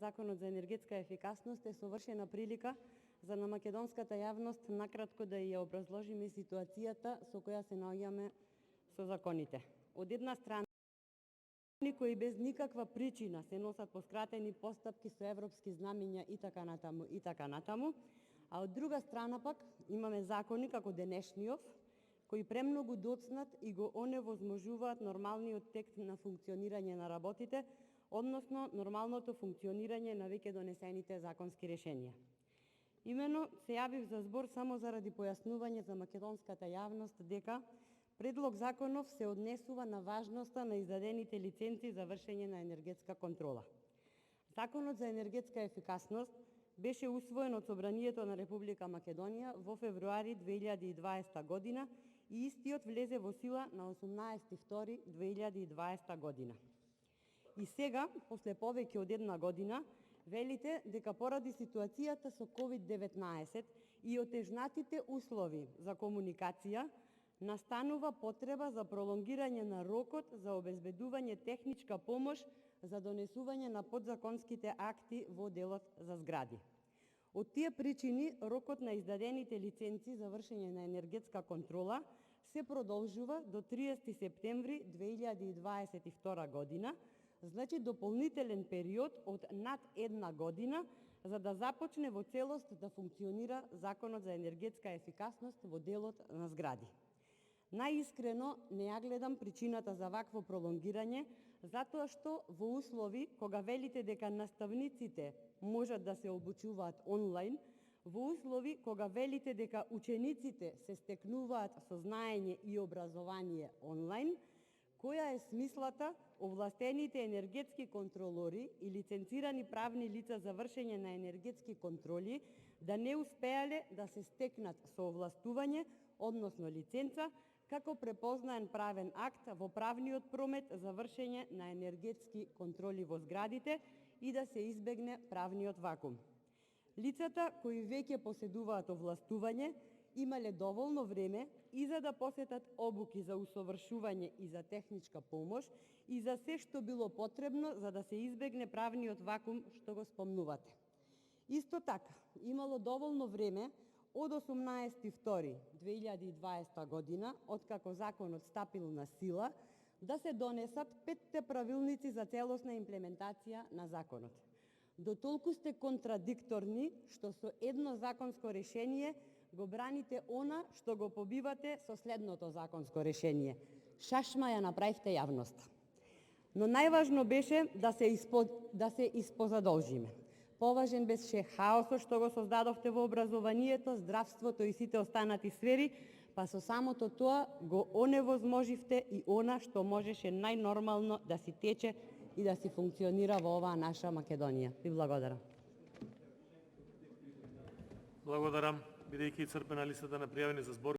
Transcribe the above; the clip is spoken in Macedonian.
Законот за енергетска ефикасност е совршена прилика за на македонската јавност накратко да ја образложиме ситуацијата со која се наоѓаме со законите. Од една страна, кои без никаква причина се носат по скратени постапки со европски знамиња и така натаму, а од друга страна пак имаме закони како денешниот, кои премногу доцнат и го оневозможуваат нормалниот тек на функционирање на работите, односно нормалното функционирање на веќе донесените законски решенија. Имено се јавив за збор само заради појаснување за македонската јавност дека Предлог законов се однесува на важноста на издадените лиценци за вршење на енергетска контрола. Законот за енергетска ефикасност беше усвоен од Собранието на Република Македонија во февруари 2020 година и истиот влезе во сила на 18.2.2020 година. И сега, после повеќе од една година, велите дека поради ситуацијата со COVID-19 и отежнатите услови за комуникација, настанува потреба за пролонгирање на рокот за обезбедување техничка помош за донесување на подзаконските акти во делот за згради. Од тие причини, рокот на издадените лиценци за вршење на енергетска контрола се продолжува до 30 септември 2022 година, значи дополнителен период од над една година, за да започне во целост да функционира Законот за енергетска ефикасност во делот на згради. Најискрено не ја гледам причината за вакво пролонгирање, затоа што во услови кога велите дека наставниците можат да се обучуваат онлайн, во услови кога велите дека учениците се стекнуваат со знаење и образование онлайн, која е смислата овластените енергетски контролори и лиценцирани правни лица за вршење на енергетски контроли да не успеале да се стекнат со овластување, односно лиценца, како препознаен правен акт во правниот промет за вршење на енергетски контроли во зградите и да се избегне правниот вакуум. Лицата кои веќе поседуваат овластување имале доволно време и за да посетат обуки за усовршување и за техничка помош и за се што било потребно за да се избегне правниот вакуум што го спомнувате. Исто така, имало доволно време од 18.2.2020 година, откако законот стапил на сила, да се донесат 5 правилници за целосна имплементација на законот. До толку сте контрадикторни што со едно законско решение го браните она што го побивате со следното законско решение. Шашма ја направивте јавноста. Но најважно беше да се испозадолжиме. Поважен беше хаосот што го создадовте во образованието, здравството и сите останати сфери, па со самото тоа го оневозможивте и она што можеше најнормално да си тече и да си функционира во оваа наша Македонија. Ви благодарам. Благодарам. Бидејќи исцрпена листата на пријавени за збор,